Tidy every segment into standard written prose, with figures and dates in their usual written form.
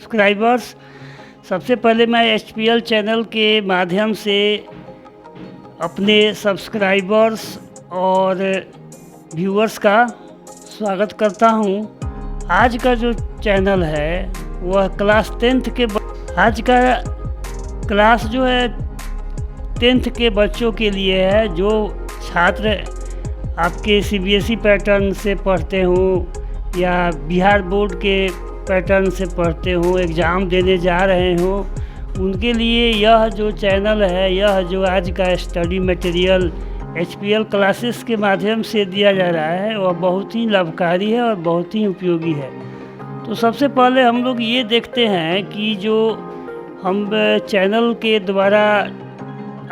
Subscribers. सबसे पहले मैं HPL चैनल के माध्यम से अपने सब्सक्राइबर्स और व्यूअर्स का स्वागत करता हूं। आज का जो चैनल है वह क्लास 10th के आज का क्लास जो है 10th के बच्चों के लिए है, जो छात्र आपके CBSE पैटर्न से पढ़ते हों या बिहार बोर्ड के पैटर्न से पढ़ते हों, एग्ज़ाम देने जा रहे हों, उनके लिए यह जो चैनल है, यह जो आज का स्टडी मटेरियल HPL क्लासेस के माध्यम से दिया जा रहा है, वह बहुत ही लाभकारी है और बहुत ही उपयोगी है। तो सबसे पहले हम लोग ये देखते हैं कि जो हम चैनल के द्वारा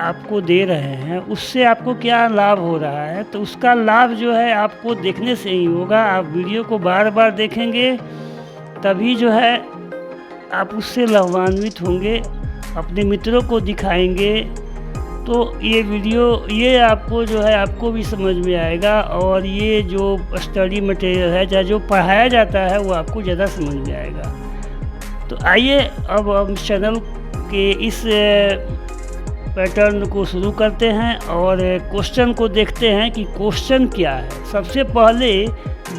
आपको दे रहे हैं उससे आपको क्या लाभ हो रहा है। तो उसका लाभ जो है आपको देखने से ही होगा। आप वीडियो को बार बार देखेंगे तभी जो है आप उससे लाभान्वित होंगे, अपने मित्रों को दिखाएंगे तो ये वीडियो ये आपको जो है आपको भी समझ में आएगा और ये जो स्टडी मटेरियल है या जो पढ़ाया जाता है वो आपको ज़्यादा समझ में आएगा। तो आइए अब हम चैनल के इस पैटर्न को शुरू करते हैं और क्वेश्चन को देखते हैं कि क्वेश्चन क्या है। सबसे पहले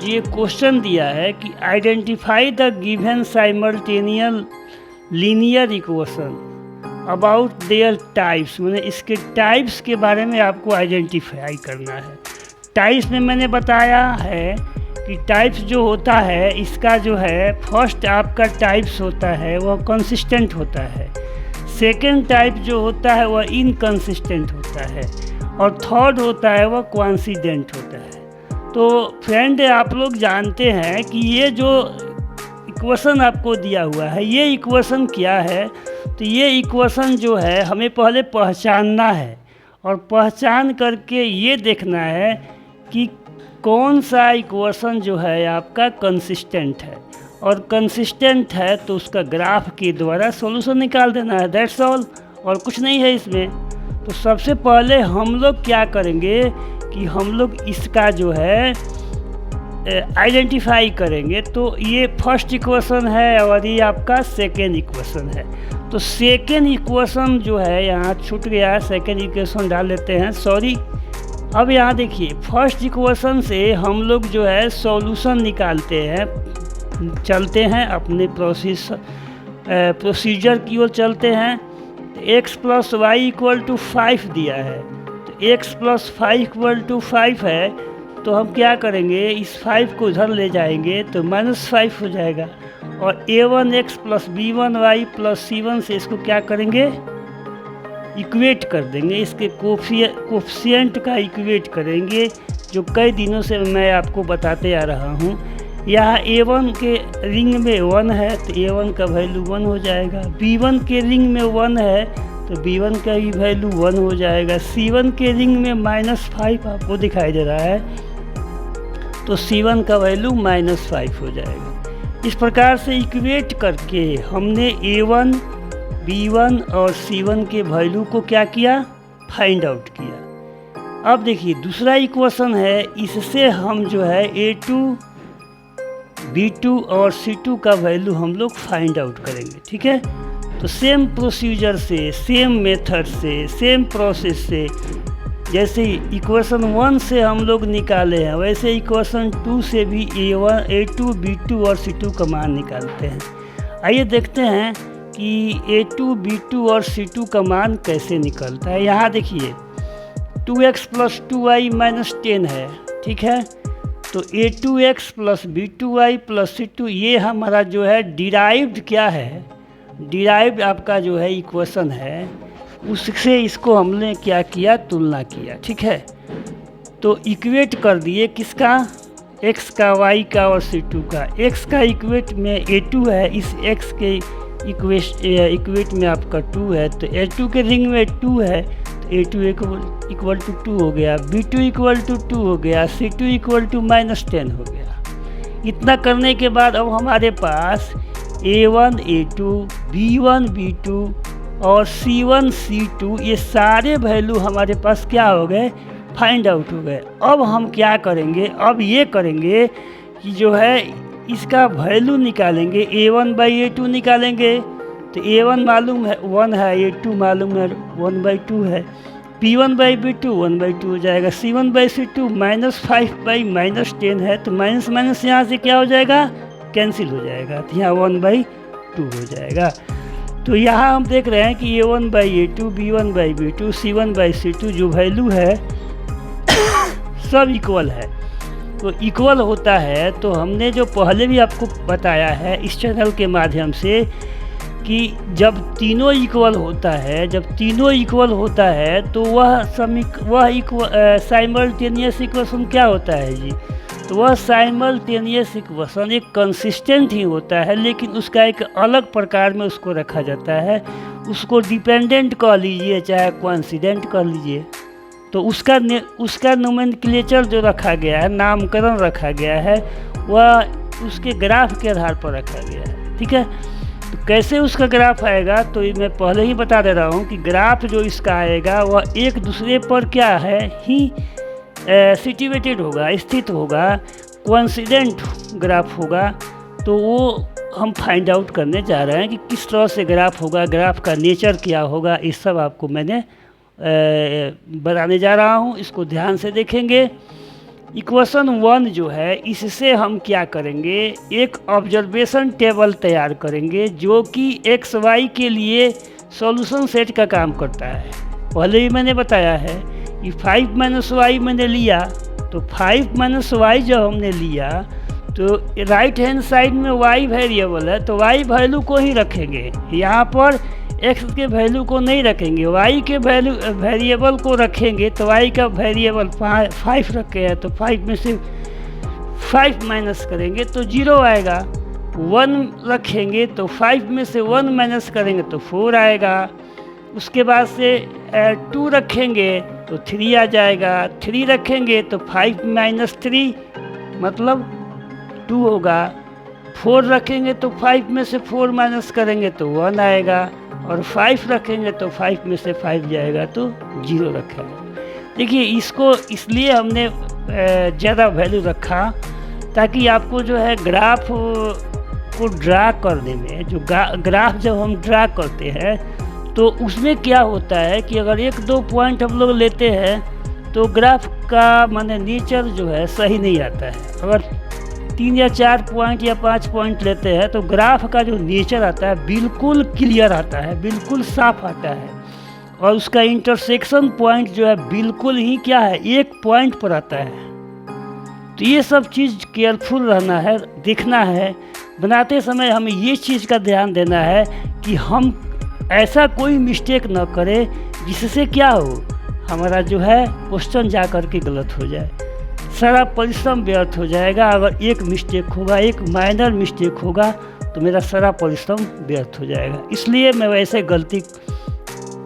ये क्वेश्चन दिया है कि identify the given simultaneous linear equation about their types, मैंने इसके टाइप्स के बारे में आपको आइडेंटिफाई करना है। टाइप्स में मैंने बताया है कि टाइप्स जो होता है इसका जो है फर्स्ट आपका टाइप्स होता है वह कंसिस्टेंट होता है, सेकेंड टाइप जो होता है वह इनकंसिस्टेंट होता है और थर्ड होता है वह कोइंसिडेंट होता है। तो फ्रेंड आप लोग जानते हैं कि ये जो इक्वेशन आपको दिया हुआ है ये इक्वेशन क्या है। तो ये इक्वेशन जो है हमें पहले पहचानना है और पहचान करके ये देखना है कि कौन सा इक्वेशन जो है आपका कंसिस्टेंट है, और कंसिस्टेंट है तो उसका ग्राफ के द्वारा सॉल्यूशन निकाल देना है, दैट्स ऑल, और कुछ नहीं है इसमें। तो सबसे पहले हम लोग क्या करेंगे कि हम लोग इसका जो है आइडेंटिफाई करेंगे। तो ये फर्स्ट इक्वेशन है और ये आपका सेकेंड इक्वेशन है। तो सेकेंड इक्वेशन जो है यहाँ छूट गया है, सेकेंड इक्वेशन डाल लेते हैं, सॉरी। अब यहाँ देखिए फर्स्ट इक्वेशन से हम लोग जो है सॉल्यूशन निकालते हैं, चलते हैं अपने प्रोसीजर की ओर चलते हैं। तो x + y = 5 दिया है, तो x + 5 = 5 है, तो हम क्या करेंगे इस 5 को इधर ले जाएंगे तो -5 हो जाएगा और a1x + b1y + c1 से इसको क्या करेंगे इक्वेट कर देंगे, इसके कोफिशिएंट का इक्वेट करेंगे, जो कई दिनों से मैं आपको बताते आ रहा हूँ। यहाँ a1 के रिंग में 1 है तो a1 का वैल्यू 1 हो जाएगा, b1 के रिंग में 1 है तो b1 का भी वैल्यू 1 हो जाएगा, c1 के रिंग में -5 आपको दिखाई दे रहा है तो c1 का वैल्यू -5 हो जाएगा। इस प्रकार से इक्वेट करके हमने a1, b1 और c1 के वैल्यू को क्या किया, फाइंड आउट किया। अब देखिए दूसरा इक्वेशन है, इससे हम जो है a2, b2 और c2 का वैल्यू हम लोग फाइंड आउट करेंगे, ठीक है। तो सेम प्रोसीजर से, सेम मेथड से, सेम प्रोसेस से, जैसे इक्वेशन 1 से हम लोग निकाले हैं वैसे इक्वेशन 2 से भी a1, a2, b2 और c2 का मान निकालते हैं। आइए देखते हैं कि a2, b2 और c2 का मान कैसे निकलता है। यहाँ देखिए 2x + 2y - 10 है, ठीक है। तो a2x + b2y + c2 ये हमारा जो है डिराइव्ड क्या है, डिराइव्ड आपका जो है इक्वेशन है, उससे इसको हमने क्या किया, तुलना किया, ठीक है। तो इक्वेट कर दिए किसका, x का, y का और c2 का। x का इक्वेट में a2 है, इस x के इक्वेट में आपका 2 है, तो a2 के रिंग में 2 है तो a2 = 2 हो गया, b2 = 2 हो गया, c2 = -10 हो गया। इतना करने के बाद अब हमारे पास a1, a2, b1, b2 और c1, c2 ये सारे वैल्यू हमारे पास क्या हो गए, फाइंड आउट हो गए। अब हम क्या करेंगे, अब ये करेंगे कि जो है इसका वैल्यू निकालेंगे, A1/A2 निकालेंगे तो A1 मालूम है 1 है, A2 मालूम है 1/2 है, P1/B2 1/2 हो जाएगा, C1/C2 -5/-10 है तो माइनस माइनस यहाँ से क्या हो जाएगा, कैंसिल हो जाएगा, तो यहाँ 1/2 हो जाएगा। तो यहाँ हम देख रहे हैं कि A1/A2, B1/B2, C1/C2 जो वैल्यू है सब इक्वल है। तो इक्वल होता है तो हमने जो पहले भी आपको बताया है इस चैनल के माध्यम से कि जब तीनों इक्वल होता है, तो वह साइमल्टेनियस इक्वेशन क्या होता है जी, तो वह साइमल्टेनियस इक्वेशन एक कंसिस्टेंट ही होता है, लेकिन उसका एक अलग प्रकार में उसको रखा जाता है। उसको डिपेंडेंट कह लीजिए चाहे कोइंसिडेंट कह लीजिए, तो उसका नोमेनक्लेचर जो रखा गया है, नामकरण रखा गया है, वह उसके ग्राफ के आधार पर रखा गया है। ठीक है, तो कैसे उसका ग्राफ आएगा, तो मैं पहले ही बता दे रहा हूँ कि ग्राफ जो इसका आएगा वह एक दूसरे पर क्या है ही सिचुएटेड होगा, स्थित होगा, कोइंसिडेंट ग्राफ होगा। तो वो हम फाइंड आउट करने जा रहे हैं कि किस तरह से ग्राफ होगा, ग्राफ का नेचर क्या होगा, इस सब आपको मैंने बताने जा रहा हूँ, इसको ध्यान से देखेंगे। इक्वेशन 1 जो है, इससे हम क्या करेंगे, एक ऑब्जर्वेशन टेबल तैयार करेंगे जो कि एक्स वाई के लिए सॉल्यूशन सेट का काम करता है। पहले ही मैंने बताया है कि 5 - y मैंने लिया, तो 5 - y जब हमने लिया तो राइट हैंड साइड में y वेरिएबल है, तो y वैल्यू को ही रखेंगे, यहाँ पर x के वैल्यू को नहीं रखेंगे, y के वेरिएबल को रखेंगे। तो y का वेरिएबल 5 रखे हैं, तो 5 में से 5 माइनस करेंगे तो 0 आएगा। 1 रखेंगे तो 5 में से 1 माइनस करेंगे तो 4 आएगा। उसके बाद से 2 रखेंगे तो 3 आ जाएगा। 3 रखेंगे तो 5 - 3 मतलब 2 होगा। 4 रखेंगे तो 5 में से 4 माइनस करेंगे तो 1 आएगा, और 5 रखेंगे तो 5 में से 5 जाएगा तो 0 रखेंगे। देखिए, इसको इसलिए हमने ज़्यादा वैल्यू रखा ताकि आपको जो है ग्राफ को ड्रा करने में, जो ग्राफ जब हम ड्रा करते हैं तो उसमें क्या होता है कि अगर 1-2 पॉइंट हम लोग लेते हैं तो ग्राफ का माने नेचर जो है सही नहीं आता है। अगर 3 या 4 पॉइंट या 5 पॉइंट लेते हैं तो ग्राफ का जो नेचर आता है बिल्कुल क्लियर आता है, बिल्कुल साफ आता है, और उसका इंटरसेक्शन पॉइंट जो है बिल्कुल ही क्या है, एक पॉइंट पर आता है। तो ये सब चीज़ केयरफुल रहना है, देखना है। बनाते समय हमें ये चीज़ का ध्यान देना है कि हम ऐसा कोई मिस्टेक न करें जिससे क्या हो, हमारा जो है क्वेश्चन जा कर के गलत हो जाए, सारा परिश्रम व्यर्थ हो जाएगा। अगर एक मिस्टेक होगा, एक माइनर मिस्टेक होगा तो मेरा सारा परिश्रम व्यर्थ हो जाएगा। इसलिए मैं वैसे गलती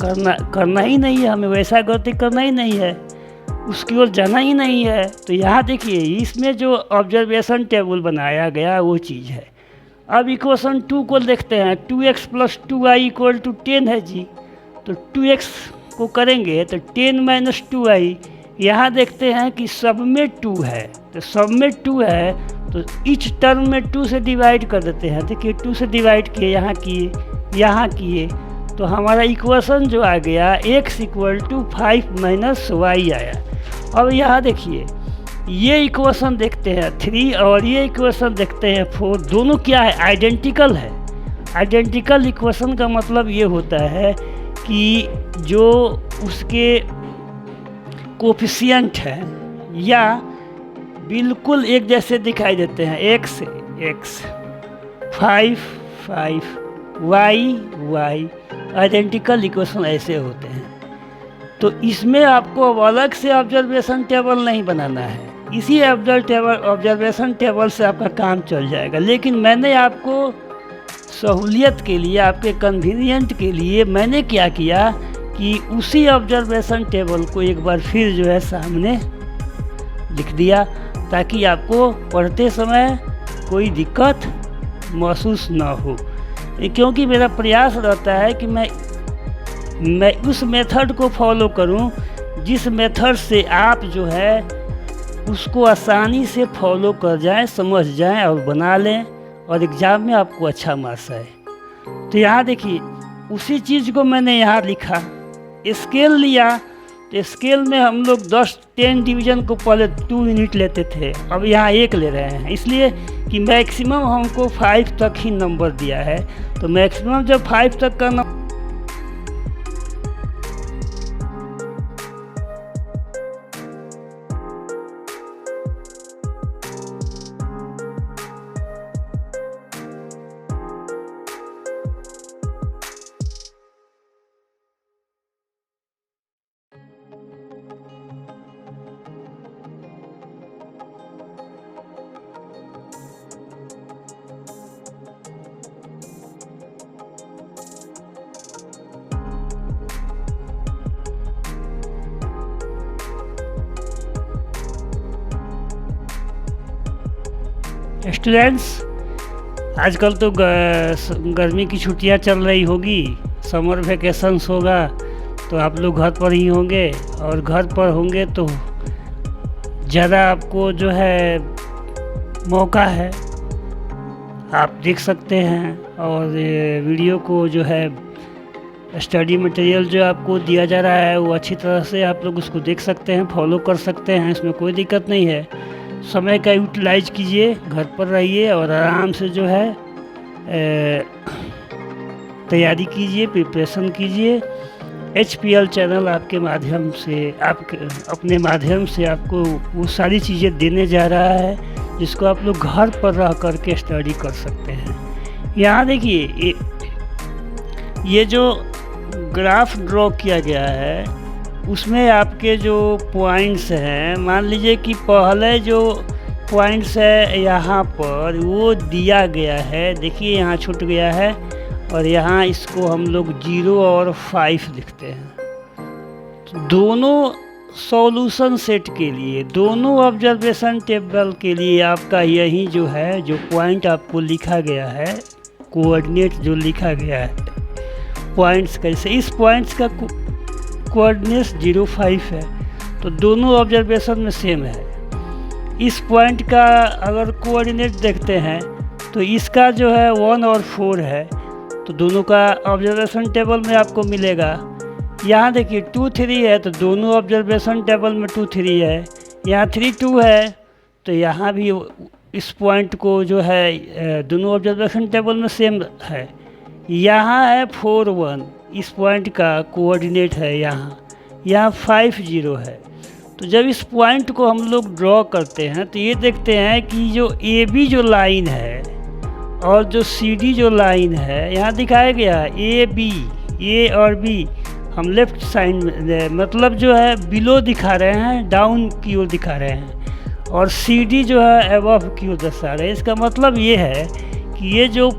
करना ही नहीं है, हमें वैसा गलती करना ही नहीं है, उसकी ओर जाना ही नहीं है। तो यहाँ देखिए, इसमें जो ऑब्जर्वेशन टेबल बनाया गया वो चीज़ है। अब इक्वेशन 2 को देखते हैं। 2x + 2y = 10 है जी, तो 2x को करेंगे तो 10 - 2y। यहाँ देखते हैं कि सब में 2 है, तो सब में 2 है तो ईच टर्म में 2 से डिवाइड कर देते हैं। देखिए 2 से डिवाइड किए, यहाँ किए तो हमारा इक्वेशन जो आ गया x = 5 - y आया। अब यहाँ देखिए, ये इक्वेशन देखते हैं 3 और ये इक्वेशन देखते हैं 4, दोनों क्या है, आइडेंटिकल है। आइडेंटिकल इक्वेशन का मतलब ये होता है कि जो उसके कोफिशिएंट है या बिल्कुल एक जैसे दिखाई देते हैं, x 5 y आइडेंटिकल इक्वेशन ऐसे होते हैं। तो इसमें आपको अलग से ऑब्जर्वेशन टेबल नहीं बनाना है, इसी ऑब्जर्वेशन टेबल से आपका काम चल जाएगा। लेकिन मैंने आपको सहूलियत के लिए, आपके कन्वीनियंट के लिए मैंने क्या किया कि उसी ऑब्जर्वेशन टेबल को एक बार फिर जो है सामने लिख दिया, ताकि आपको पढ़ते समय कोई दिक्कत महसूस ना हो। क्योंकि मेरा प्रयास रहता है कि मैं उस मेथड को फॉलो करूं जिस मेथड से आप जो है उसको आसानी से फॉलो कर जाएं, समझ जाएं और बना लें और एग्ज़ाम में आपको अच्छा मार्क्स आए। तो यहाँ देखिए उसी चीज़ को मैंने यहाँ लिखा, स्केल लिया। तो स्केल में हम लोग 10 डिवीज़न को पहले 2 यूनिट लेते थे, अब यहाँ 1 ले रहे हैं, इसलिए कि मैक्सिमम हमको 5 तक ही नंबर दिया है। तो मैक्सिमम जब 5 तक का नंबर स्टूडेंट्स, आजकल तो गर्मी की छुट्टियां चल रही होगी, समर वेकेशंस होगा, तो आप लोग घर पर ही होंगे और घर पर होंगे तो ज़्यादा आपको जो है मौका है, आप देख सकते हैं। और वीडियो को जो है स्टडी मटेरियल जो आपको दिया जा रहा है वो अच्छी तरह से आप लोग उसको देख सकते हैं, फॉलो कर सकते हैं, इसमें कोई दिक्कत नहीं है। समय का यूटिलाइज कीजिए, घर पर रहिए और आराम से जो है तैयारी कीजिए, प्रिपरेशन कीजिए। HPL चैनल आपके माध्यम से अपने माध्यम से आपको वो सारी चीज़ें देने जा रहा है जिसको आप लोग घर पर रह कर के स्टडी कर सकते हैं। यहाँ देखिए ये जो ग्राफ ड्रॉ किया गया है उसमें आपके जो पॉइंट्स हैं, मान लीजिए कि पहले जो पॉइंट्स है यहाँ पर वो दिया गया है, देखिए यहाँ छूट गया है और यहाँ इसको हम लोग 0 और 5 लिखते हैं। तो दोनों सॉल्यूशन सेट के लिए, दोनों ऑब्जर्वेशन टेबल के लिए आपका यही जो है जो पॉइंट आपको लिखा गया है, कोऑर्डिनेट जो लिखा गया है पॉइंट्स कैसे, इस पॉइंट्स का कोऑर्डिनेट्स 0, 5 है, तो दोनों ऑब्जर्वेशन में सेम है। इस पॉइंट का अगर कोऑर्डिनेट देखते हैं तो इसका जो है 1 और 4 है, तो दोनों का ऑब्जर्वेशन टेबल में आपको मिलेगा। यहाँ देखिए 2, 3 है, तो दोनों ऑब्जर्वेशन टेबल में 2, 3 है। यहाँ 3, 2 है, तो यहाँ भी इस पॉइंट को जो है दोनों ऑब्जर्वेशन टेबल में सेम है। यहाँ है 4, 1, इस पॉइंट का कोऑर्डिनेट है यहाँ 5, 0 है। तो जब इस पॉइंट को हम लोग ड्रॉ करते हैं तो ये देखते हैं कि जो AB जो लाइन है और जो CD जो लाइन है यहाँ दिखाया गया है AB, A और B हम लेफ्ट साइड में मतलब जो है बिलो दिखा रहे हैं, डाउन की ओर दिखा रहे हैं, और CD जो है अबव की ओर दर्शा रहे हैं। इसका मतलब ये है कि ये जो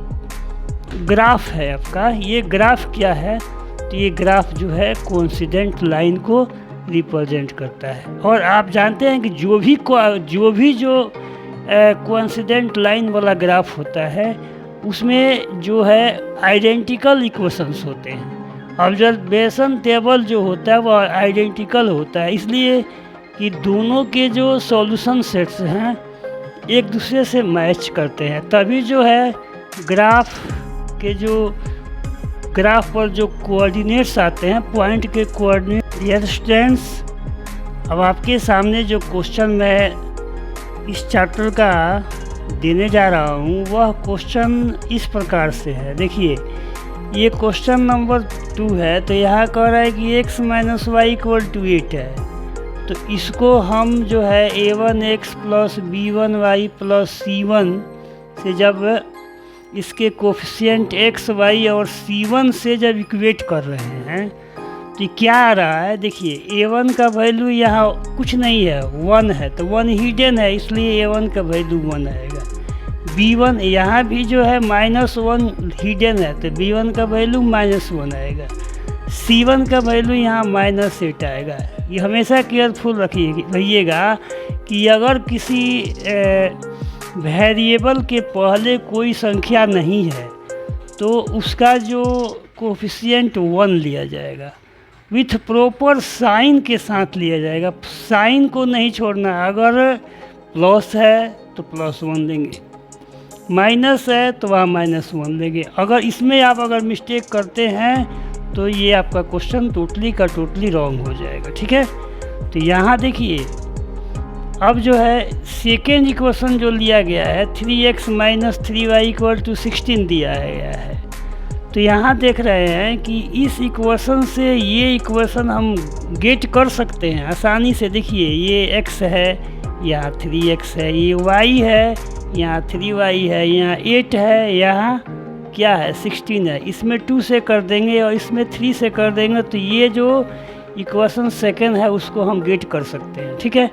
ग्राफ है आपका, ये ग्राफ क्या है, तो ये ग्राफ जो है कोइंसिडेंट लाइन को रिप्रेजेंट करता है। और आप जानते हैं कि जो भी कोइंसिडेंट लाइन वाला ग्राफ होता है उसमें जो है आइडेंटिकल इक्वेशंस होते हैं। ऑब्जर्वेशन टेबल जो होता है वो आइडेंटिकल होता है, इसलिए कि दोनों के जो सॉल्यूशन सेट्स हैं एक दूसरे से मैच करते हैं, तभी जो है ग्राफ पर जो कोऑर्डिनेट्स आते हैं, पॉइंट के कोऑर्डिनेट। डियर स्टूडेंट्स, अब आपके सामने जो क्वेश्चन मैं इस चैप्टर का देने जा रहा हूँ वह क्वेश्चन इस प्रकार से है। देखिए ये क्वेश्चन नंबर 2 है, तो यहाँ कह रहा है कि x - y = 8 है, तो इसको हम जो है a1x + b1y + c1 से जब इसके कोफिशिएंट x, y और c1 से जब इक्वेट कर रहे हैं तो क्या आ रहा है, देखिए a1 का वैल्यू यहाँ कुछ नहीं है, 1 है, तो 1 हिडन है, इसलिए a1 का वैल्यू 1 आएगा। b1 यहाँ भी जो है -1 हिडन है, तो b1 का वैल्यू -1 आएगा। c1 का वैल्यू यहाँ -8 आएगा। ये हमेशा केयरफुल रहिएगा कि अगर किसी वेरिएबल के पहले कोई संख्या नहीं है तो उसका जो कोफिशिएंट 1 लिया जाएगा, विथ प्रॉपर साइन के साथ लिया जाएगा, साइन को नहीं छोड़ना। अगर प्लस है तो +1 देंगे, माइनस है तो वहाँ -1 देंगे। अगर इसमें आप अगर मिस्टेक करते हैं तो ये आपका क्वेश्चन टोटली का टोटली रॉन्ग हो जाएगा, ठीक है। तो यहाँ देखिए अब जो है सेकेंड इक्वेशन जो लिया गया है 3x - 3y = 16 दिया गया है। तो यहाँ देख रहे हैं कि इस इक्वेशन से ये इक्वेशन हम गेट कर सकते हैं आसानी से। देखिए ये x है, यहाँ 3x है, ये y है, यहाँ 3y है, यहाँ 8 है, यहाँ क्या है 16 है। इसमें 2 से कर देंगे और इसमें 3 से कर देंगे तो ये जो इक्वेशन सेकेंड है उसको हम गेट कर सकते हैं, ठीक है।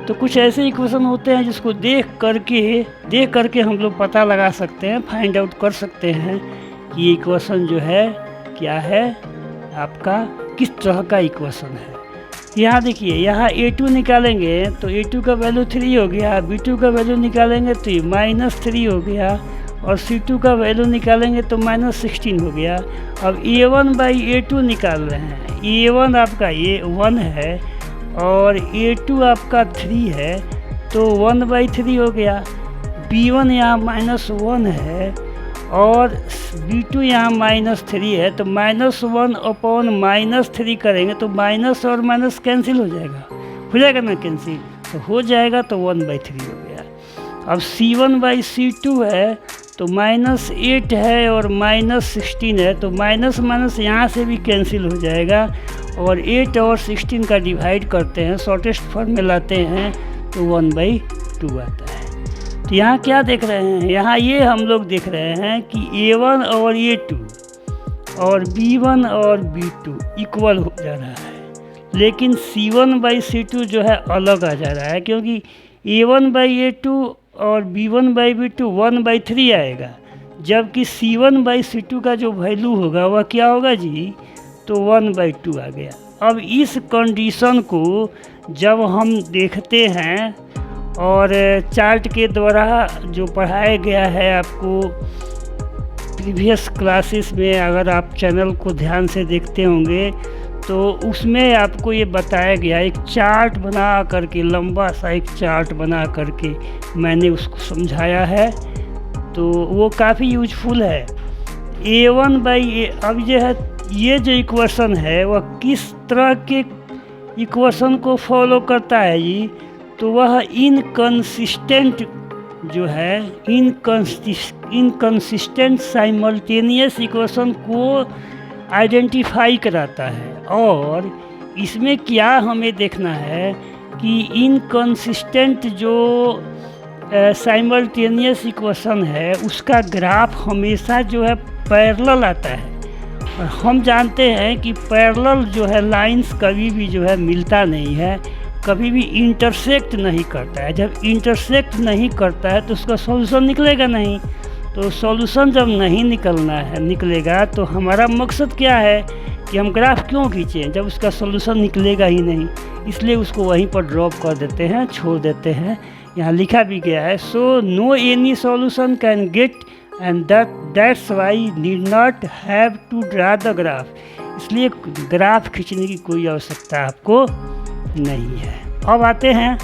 तो कुछ ऐसे इक्वेशन होते हैं जिसको देख करके हम लोग पता लगा सकते हैं, फाइंड आउट कर सकते हैं कि ये इक्वेशन जो है क्या है, आपका किस तरह का इक्वेशन है। यहाँ देखिए यहाँ a2 निकालेंगे तो a2 का वैल्यू 3 हो गया, b2 का वैल्यू निकालेंगे तो -3 हो गया, और c2 का वैल्यू निकालेंगे तो -16 हो गया। अब a1/a2 निकाल रहे हैं, a1 आपका ये 1 है और a2 आपका 3 है तो 1/3 हो गया। b1 यहाँ -1 है और b2 यहाँ -3 है तो -1/- 3 करेंगे तो माइनस और माइनस कैंसिल हो जाएगा ना कैंसिल, तो हो जाएगा तो 1/3 हो गया। अब c1/c2 है तो -8 है और -16 है तो माइनस माइनस यहाँ से भी कैंसिल हो जाएगा, और 8 और 16 का डिवाइड करते हैं, शॉर्टेस्ट फॉर्म में लाते हैं तो 1/2 आता है। तो यहाँ क्या देख रहे हैं, यहाँ ये हम लोग देख रहे हैं कि a1 और a2 और b1 और b2 इक्वल हो जा रहा है, लेकिन c1/c2 जो है अलग आ जा रहा है, क्योंकि a1/a2 और b1/b2 1/3 आएगा, जबकि c1/c2 का जो वैल्यू होगा वह क्या होगा जी, तो 1/2 आ गया। अब इस कंडीशन को जब हम देखते हैं और चार्ट के द्वारा जो पढ़ाया गया है आपको प्रीवियस क्लासेस में, अगर आप चैनल को ध्यान से देखते होंगे तो उसमें आपको ये बताया गया, एक चार्ट बना करके, लंबा सा एक चार्ट बना करके मैंने उसको समझाया है, तो वो काफ़ी यूजफुल है। a1/a, अब ये जो इक्वेशन है वह किस तरह के इक्वेशन को फॉलो करता है जी, तो वह इनकंसिस्टेंट जो है, इनकंसिस्टेंट साइमल्टेनियस इक्वेशन को आइडेंटिफाई कराता है। और इसमें क्या हमें देखना है कि इनकंसिस्टेंट जो साइमल्टेनियस इक्वेशन है उसका ग्राफ हमेशा जो है पैरेलल आता है, और हम जानते हैं कि पैरेलल जो है लाइंस कभी भी जो है मिलता नहीं है, कभी भी इंटरसेक्ट नहीं करता है। जब इंटरसेक्ट नहीं करता है तो उसका सॉल्यूशन निकलेगा नहीं, तो सॉल्यूशन जब नहीं निकलेगा तो हमारा मकसद क्या है कि हम ग्राफ क्यों खींचें जब उसका सॉल्यूशन निकलेगा ही नहीं। इसलिए उसको वहीं पर ड्रॉप कर देते हैं, छोड़ देते हैं। यहाँ लिखा भी गया है, so no any solution can get and that's why need not have to draw the graph. इसलिए ग्राफ खींचने की कोई आवश्यकता आपको नहीं है। अब आते हैं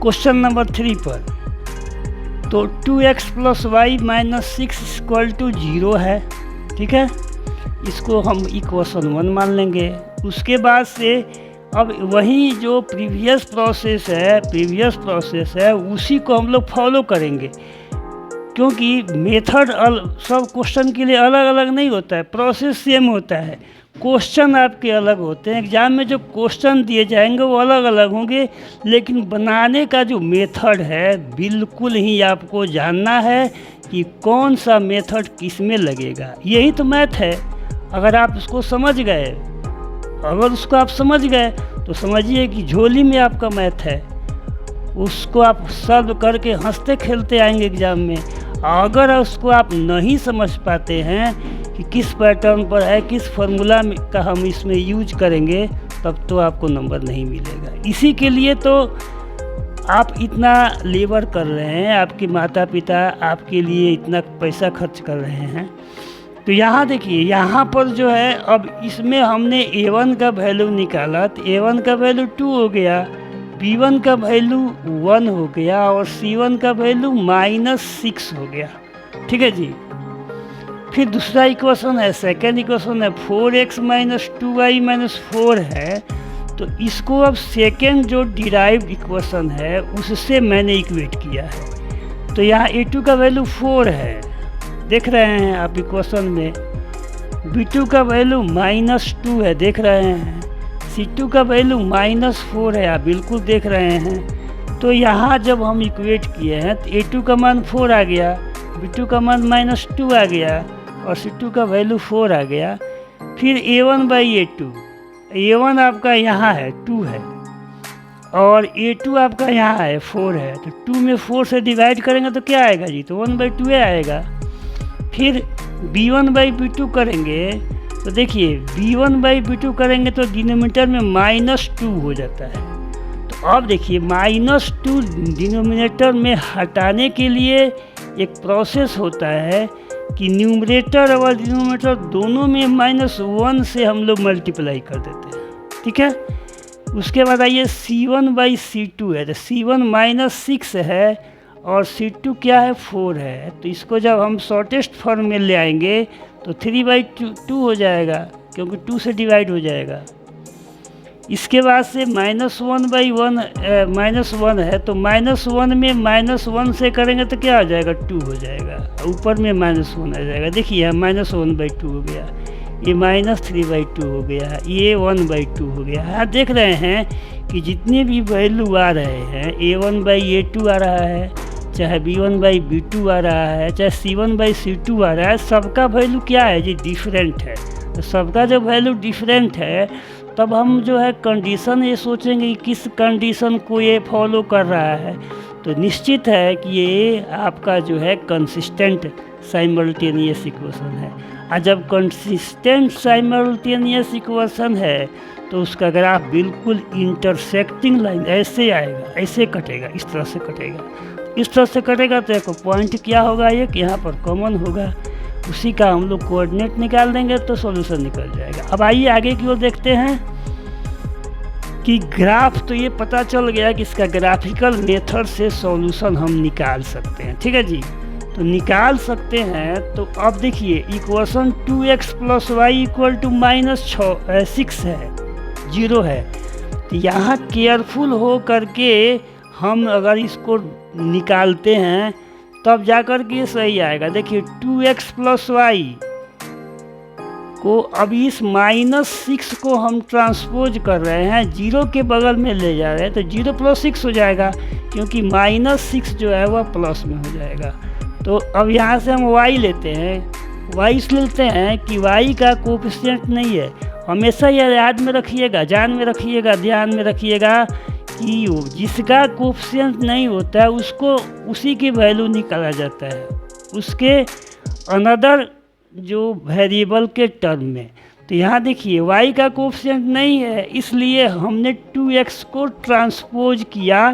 क्वेश्चन नंबर 3 पर। तो 2x + y - 6 = 0 है, ठीक है। इसको हम इक्वेशन 1 मान लेंगे। उसके बाद से अब वही जो प्रीवियस प्रोसेस है उसी को हम लोग फॉलो करेंगे, क्योंकि मेथड सब क्वेश्चन के लिए अलग अलग नहीं होता है, प्रोसेस सेम होता है, क्वेश्चन आपके अलग होते हैं। एग्ज़ाम में जो क्वेश्चन दिए जाएंगे वो अलग अलग होंगे, लेकिन बनाने का जो मेथड है बिल्कुल ही आपको जानना है कि कौन सा मेथड किस में लगेगा। यही तो मैथ है। अगर आप उसको समझ गए तो समझिए कि झोली में आपका मैथ है, उसको आप सॉल्व करके हंसते खेलते आएंगे एग्ज़ाम में। अगर उसको आप नहीं समझ पाते हैं कि किस पैटर्न पर है, किस फार्मूला का हम इसमें यूज करेंगे, तब तो आपको नंबर नहीं मिलेगा। इसी के लिए तो आप इतना लेबर कर रहे हैं, आपके माता पिता आपके लिए इतना पैसा खर्च कर रहे हैं, तो यहाँ देखिए, यहाँ पर जो है अब इसमें हमने A1 का वैल्यू निकाला तो A1 का वैल्यू 2 हो गया, B1 का वैल्यू 1 हो गया और C1 का वैल्यू -6 हो गया। ठीक है जी। फिर दूसरा इक्वेशन है, सेकेंड इक्वेशन है 4x - 2y - 4 है। तो इसको अब सेकेंड जो डिराइव्ड इक्वेशन है उससे मैंने इक्वेट किया है। तो यहाँ A2 का वैल्यू 4 है, देख रहे हैं आप इक्वेशन में। B2 का वैल्यू -2 है, देख रहे हैं। C2 का वैल्यू -4 है, आप बिल्कुल देख रहे हैं। तो यहाँ जब हम इक्वेट किए हैं तो A2 का मान 4 आ गया, B2 का मान -2 आ गया और C2 का वैल्यू 4 आ गया। फिर A1/A2, A1 आपका यहाँ है 2 है और A2 आपका यहाँ है 4 है। तो 2 में 4 से डिवाइड करेंगे तो क्या आएगा जी? तो 1/2 आएगा। फिर B1/B2 करेंगे तो देखिए B1/B2 करेंगे तो डिनोमिनेटर में -2 हो जाता है। तो अब देखिए -2 डिनोमिनेटर में हटाने के लिए एक प्रोसेस होता है कि न्यूमरेटर और डिनोमिनेटर दोनों में -1 से हम लोग मल्टीप्लाई कर देते हैं। ठीक है। उसके बाद आइए C1/C2 है, तो C1 -6 है और C2 क्या है? 4 है। तो इसको जब हम शॉर्टेस्ट फॉर्म में ले आएंगे तो 3/2 हो जाएगा, क्योंकि 2 से डिवाइड हो जाएगा। इसके बाद से -1/1 -1 है, तो -1 में -1 से करेंगे तो क्या हो जाएगा? 2 हो जाएगा, ऊपर में -1 आ जाएगा। देखिए यहाँ -1/2 हो गया, ये -3/2 हो गया, ये 1/2 हो गया। यहाँ देख रहे हैं कि जितने भी वैल्यू आ रहे हैं, A1/A2 आ रहा है, चाहे B1/B2 आ रहा है, चाहे C1/C2 आ रहा है, सबका वैल्यू क्या है जी? डिफरेंट है। तो सबका जब वैल्यू डिफरेंट है तब हम जो है कंडीशन ये सोचेंगे कि किस कंडीशन को ये फॉलो कर रहा है। तो निश्चित है कि ये आपका जो है कंसिस्टेंट साइमल्टेनियस इक्वेशन है। और जब कंसिस्टेंट साइमल्टेनियस इक्वेशन है तो उसका ग्राफ बिल्कुल इंटरसेक्टिंग लाइन ऐसे आएगा, ऐसे कटेगा, इस तरह से कटेगा। इस तरह से कटेगा तो एक पॉइंट क्या होगा? एक यहाँ पर कॉमन होगा, उसी का हम लोग कोऑर्डिनेट निकाल देंगे तो सॉल्यूशन निकल जाएगा। अब आइए आगे की ओर देखते हैं कि ग्राफ, तो ये पता चल गया कि इसका ग्राफिकल मेथड से सॉल्यूशन हम निकाल सकते हैं। ठीक है जी। तो निकाल सकते हैं। तो अब देखिए इक्वेशन 2x + y = -6 है, 0 है। तो यहाँ केयरफुल हो करके हम अगर इसको निकालते हैं तब जा कर के सही आएगा। देखिए 2x + y को अब इस -6 को हम ट्रांसपोज कर रहे हैं, 0 के बगल में ले जा रहे हैं, तो 0 + 6 हो जाएगा, क्योंकि -6 जो है वह प्लस में हो जाएगा। तो अब यहाँ से हम y लेते हैं, y इसलिए लेते हैं कि y का कोफिशिएंट नहीं है। हमेशा यह याद में रखिएगा, जान में रखिएगा, ध्यान में रखिएगा कि जिसका कोफिशिएंट नहीं होता है उसको उसी की वैल्यू निकाला जाता है, उसके अनदर जो वेरिएबल के टर्म में। तो यहाँ देखिए y का कोफिशिएंट नहीं है, इसलिए हमने 2x को ट्रांसपोज किया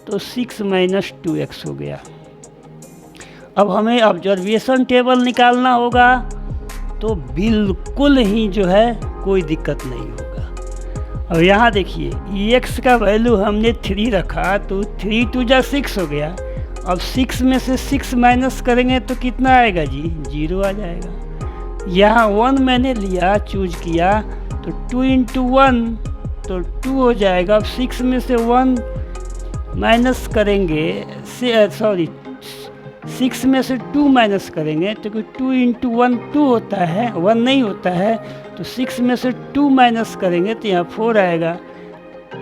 तो 6 - 2x हो गया। अब हमें ऑब्जर्वेशन टेबल निकालना होगा, तो बिल्कुल ही जो है कोई दिक्कत नहीं होगा। अब यहाँ देखिए x का वैल्यू हमने 3 रखा तो 3 × 2 = 6 हो गया। अब 6 में से 6 माइनस करेंगे तो कितना आएगा जी? 0 आ जाएगा। यहाँ 1 मैंने लिया, चूज किया, तो 2 × 1 तो 2 हो जाएगा। अब 6 में से 1 माइनस करेंगे, 6 में से 2 माइनस करेंगे तो 2 × 1 2 होता है, 1 नहीं होता है। तो 6 में से 2 माइनस करेंगे तो यहाँ 4 आएगा।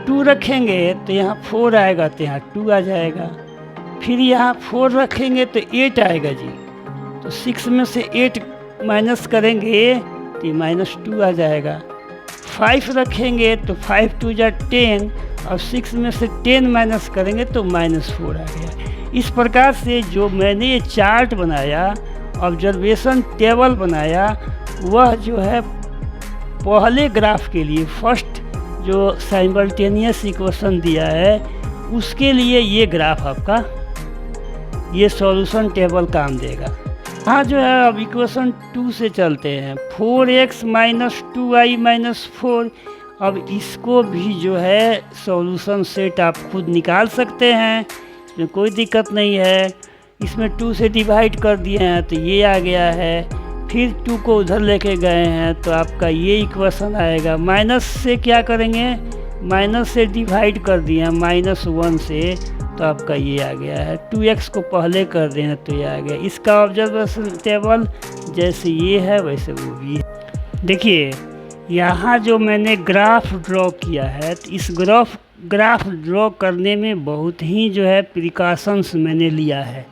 2 रखेंगे तो यहाँ 4 आएगा, तो यहाँ 2 आ जाएगा। फिर यहाँ 4 रखेंगे तो 8 आएगा जी। तो 6 में से 8 माइनस करेंगे तो -2 आ जाएगा। 5 रखेंगे तो 5 × 2 = 10। और 6 में से 10 माइनस करेंगे तो -4 आ गया। इस प्रकार से जो मैंने ये चार्ट बनाया, ऑब्जर्वेशन टेबल बनाया, वह जो है पहले ग्राफ के लिए फर्स्ट जो साइमल्टेनियस इक्वेशन दिया है उसके लिए ये ग्राफ आपका, ये सॉल्यूशन टेबल काम देगा। हाँ जो है अब इक्वेशन 2 से चलते हैं। 4x माइनस 2y माइनस 4, अब इसको भी जो है सॉल्यूशन सेट आप खुद निकाल सकते हैं, इसमें कोई दिक्कत नहीं है। इसमें 2 से डिवाइड कर दिए हैं तो ये आ गया है, फिर 2 को उधर लेके गए हैं तो आपका ये इक्वेशन आएगा। माइनस से क्या करेंगे, माइनस से डिवाइड कर दिया -1 से तो आपका ये आ गया है। 2x को पहले कर दें तो ये आ गया। इसका ऑब्जर्वेशन टेबल जैसे ये है वैसे वो भी है। देखिए यहाँ जो मैंने ग्राफ ड्रॉ किया है तो इस ग्राफ ड्रॉ करने में बहुत ही जो है प्रिकॉशंस मैंने लिया है,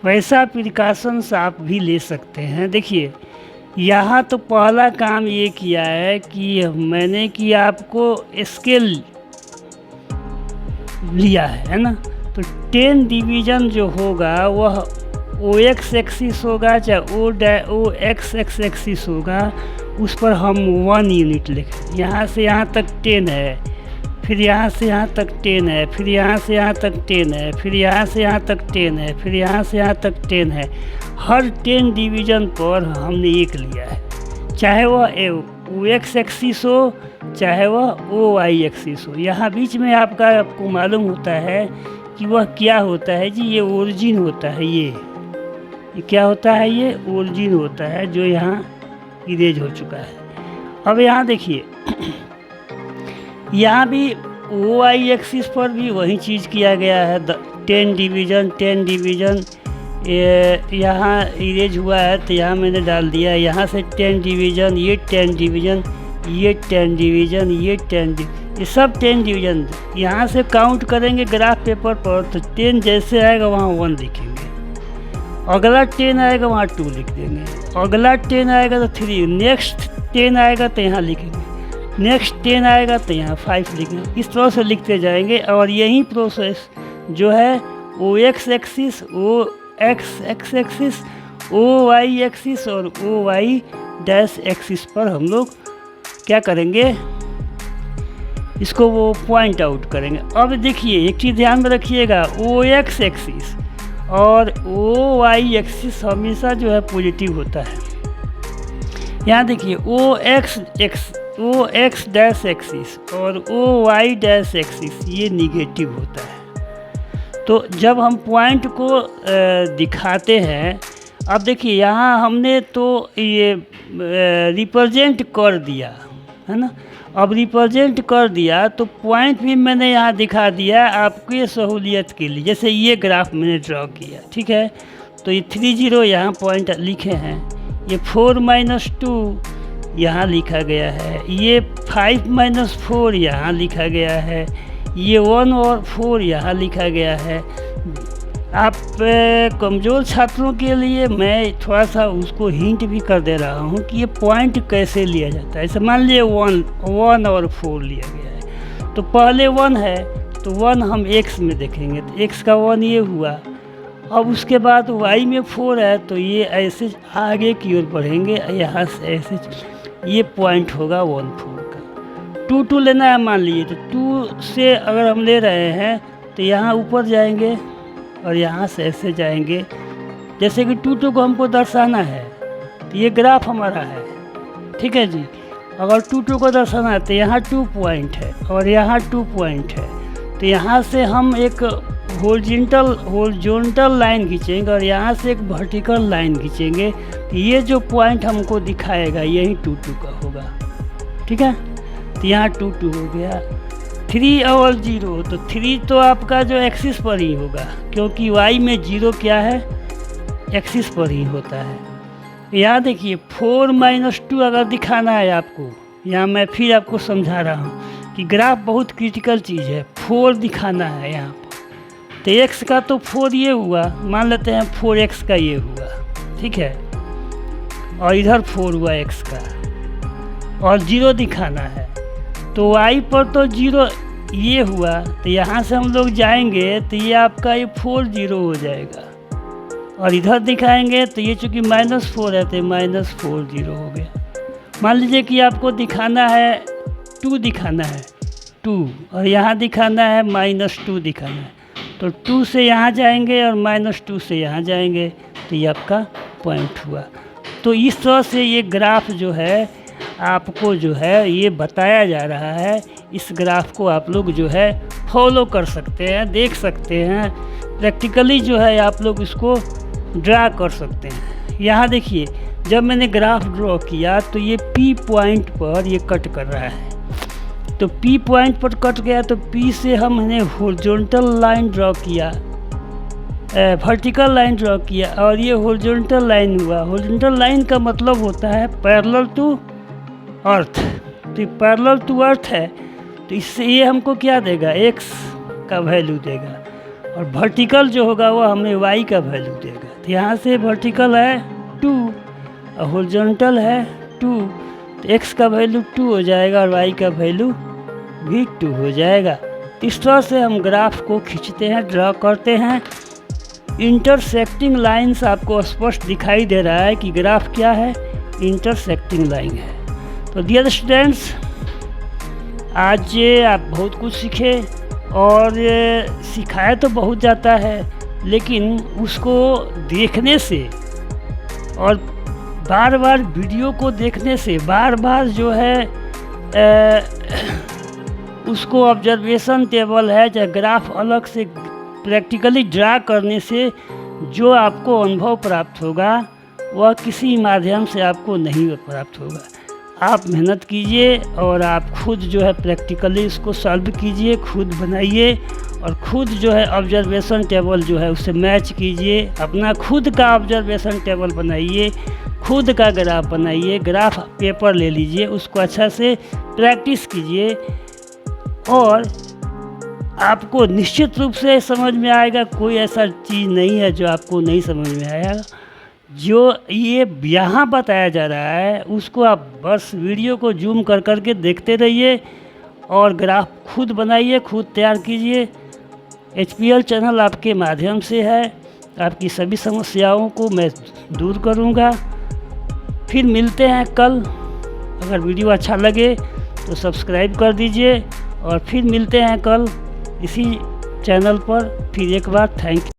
वैसा प्रिकॉशंस आप भी ले सकते हैं। देखिए यहाँ तो पहला काम ये किया है कि मैंने कि आपको स्केल लिया है ना, तो 10 डिवीज़न जो होगा वह OX एक्सिस होगा चाहे OX एक्सिस होगा, उस पर हम 1 यूनिट लिखें। यहाँ से यहाँ तक 10 है, फिर यहाँ से यहाँ तक 10 है, फिर यहाँ से यहाँ तक 10 है, फिर यहाँ से यहाँ तक 10 है, फिर यहाँ से यहाँ तक 10 है। हर 10 डिवीज़न पर हमने एक लिया है, चाहे वह OX एक्सिस हो चाहे वह OY एक्सिस हो। यहाँ बीच में आपको मालूम होता है कि वह क्या होता है जी, ये ओरिजिन होता है। ये क्या होता है, ये ओरिजिन होता है जो यहाँ इरेज हो चुका है। अब यहाँ देखिए यहाँ भी OY एक्सिस पर भी वही चीज़ किया गया है। 10 डिवीज़न यहाँ इरेज हुआ है तो यहाँ मैंने डाल दिया। यहाँ से 10 डिवीज़न, ये 10 डिवीज़न, ये 10 डिवीज़न, ये 10 ये सब 10 डिवीज़न। यहाँ से काउंट करेंगे ग्राफ पेपर पर तो 10 जैसे आएगा वहाँ 1 लिखेंगे, अगला 10 आएगा वहाँ 2 लिख देंगे, अगला 10 आएगा तो 3, नेक्स्ट 10 आएगा तो यहाँ लिखेंगे, नेक्स्ट 10 आएगा तो यहाँ 5 लिखेंगे। इस तरह से लिखते जाएंगे और यही प्रोसेस जो है OX axis, OX axis, OY axis और OY डैश एक्सिस पर हम लोग क्या करेंगे, इसको वो पॉइंट आउट करेंगे। अब देखिए एक चीज़ ध्यान में रखिएगा, OX एक्सिस और OY एक्सिस हमेशा जो है पॉजिटिव होता है। यहाँ देखिए OX डैश एक्सिस और OY डैश एक्सिस ये निगेटिव होता है। तो जब हम पॉइंट को दिखाते हैं, अब देखिए यहाँ हमने तो ये रिप्रेजेंट कर दिया है ना, अब रिप्रेजेंट कर दिया तो पॉइंट भी मैंने यहाँ दिखा दिया आपके सहूलियत के लिए। जैसे ये ग्राफ मैंने ड्रॉ किया, ठीक है, तो ये 30 यहाँ पॉइंट लिखे हैं, ये 4 - 2 यहाँ लिखा गया है, ये 5 - 4 यहाँ लिखा गया है, ये 1 और 4 यहाँ लिखा गया है। आप कमज़ोर छात्रों के लिए मैं थोड़ा सा उसको हिंट भी कर दे रहा हूँ कि ये पॉइंट कैसे लिया जाता है। ऐसे मान लीजिए 1 और 4 लिया गया है, तो पहले 1 है तो 1 हम x में देखेंगे तो x का 1 ये हुआ। अब उसके बाद y में 4 है तो ये ऐसे आगे की ओर बढ़ेंगे, यहाँ से ऐसे ये पॉइंट होगा 1 4 का। 2 2 लेना है मान लीजिए, तो 2 से अगर हम ले रहे हैं तो यहाँ ऊपर जाएंगे और यहाँ से ऐसे जाएंगे। जैसे कि 2 2 को हमको दर्शाना है तो ये ग्राफ हमारा है, ठीक है जी। अगर 2 2 को दर्शाना है तो यहाँ 2 पॉइंट है और यहाँ 2 पॉइंट है, तो यहाँ से हम एक हॉरिजॉन्टल लाइन खींचेंगे और यहाँ से एक वर्टिकल लाइन खींचेंगे, तो ये जो पॉइंट हमको दिखाएगा यही 2 2 का होगा, ठीक है। तो यहाँ 2 2 हो गया। 3 और 0, तो 3 तो आपका जो एक्सिस पर ही होगा क्योंकि y में 0 क्या है, एक्सिस पर ही होता है। यहाँ देखिए 4 - 2 अगर दिखाना है आपको, यहाँ मैं फिर आपको समझा रहा हूँ कि ग्राफ बहुत क्रिटिकल चीज़ है। 4 दिखाना है यहाँ पर, तो x का तो 4 ये हुआ, मान लेते हैं 4x का ये हुआ, ठीक है, और इधर 4 हुआ x का, और 0 दिखाना है तो y पर तो 0 ये हुआ, तो यहाँ से हम लोग जाएंगे तो ये आपका ये 4 0 हो जाएगा, और इधर दिखाएंगे तो ये चूँकि -4 है तो -4 0 हो गया। मान लीजिए कि आपको दिखाना है 2 दिखाना है 2, और यहाँ दिखाना है -2 दिखाना है, तो 2 से यहाँ जाएंगे और -2 से यहाँ जाएंगे तो ये आपका पॉइंट हुआ। तो इस तरह से ये ग्राफ जो है आपको जो है ये बताया जा रहा है। इस ग्राफ को आप लोग जो है फॉलो कर सकते हैं, देख सकते हैं, प्रैक्टिकली जो है आप लोग इसको ड्रा कर सकते हैं। यहाँ देखिए, जब मैंने ग्राफ ड्रॉ किया तो ये P पॉइंट पर ये कट कर रहा है। तो P पॉइंट पर कट गया तो P से हमने हॉरिजॉन्टल लाइन ड्रॉ किया, वर्टिकल लाइन ड्रॉ किया और ये हॉरिजॉन्टल लाइन हुआ। हॉरिजॉन्टल लाइन का मतलब होता है पैरेलल टू अर्थ। तो ये पैरेलल टू अर्थ है, तो इससे ये हमको क्या देगा, x का वैल्यू देगा, और वर्टिकल जो होगा वो हमें y का वैल्यू देगा। तो यहाँ से वर्टिकल है 2 और हॉरिजॉन्टल है 2, तो x का वैल्यू 2 हो जाएगा और y का वैल्यू भी 2 हो जाएगा। तो इस तरह से हम ग्राफ को खींचते हैं, ड्रा करते हैं। इंटरसेक्टिंग लाइंस आपको स्पष्ट दिखाई दे रहा है कि ग्राफ क्या है, इंटरसेक्टिंग लाइन है। तो डियर स्टूडेंट्स, आज आप बहुत कुछ सीखे और सिखाया तो बहुत जाता है, लेकिन उसको देखने से और बार बार वीडियो को देखने से, बार बार जो है उसको ऑब्जर्वेशन टेबल है या ग्राफ अलग से प्रैक्टिकली ड्रा करने से जो आपको अनुभव प्राप्त होगा वह किसी माध्यम से आपको नहीं प्राप्त होगा। आप मेहनत कीजिए और आप खुद जो है प्रैक्टिकली इसको सॉल्व कीजिए, खुद बनाइए और खुद जो है ऑब्जर्वेशन टेबल जो है उससे मैच कीजिए। अपना खुद का ऑब्जर्वेशन टेबल बनाइए, खुद का ग्राफ बनाइए, ग्राफ पेपर ले लीजिए, उसको अच्छा से प्रैक्टिस कीजिए और आपको निश्चित रूप से समझ में आएगा। कोई ऐसा चीज़ नहीं है जो आपको नहीं समझ में आएगा। जो ये यहाँ बताया जा रहा है उसको आप बस वीडियो को जूम कर कर के देखते रहिए और ग्राफ खुद बनाइए, खुद तैयार कीजिए। HPL चैनल आपके माध्यम से है, आपकी सभी समस्याओं को मैं दूर करूँगा। फिर मिलते हैं कल। अगर वीडियो अच्छा लगे तो सब्सक्राइब कर दीजिए और फिर मिलते हैं कल इसी चैनल पर। फिर एक बार थैंक यू।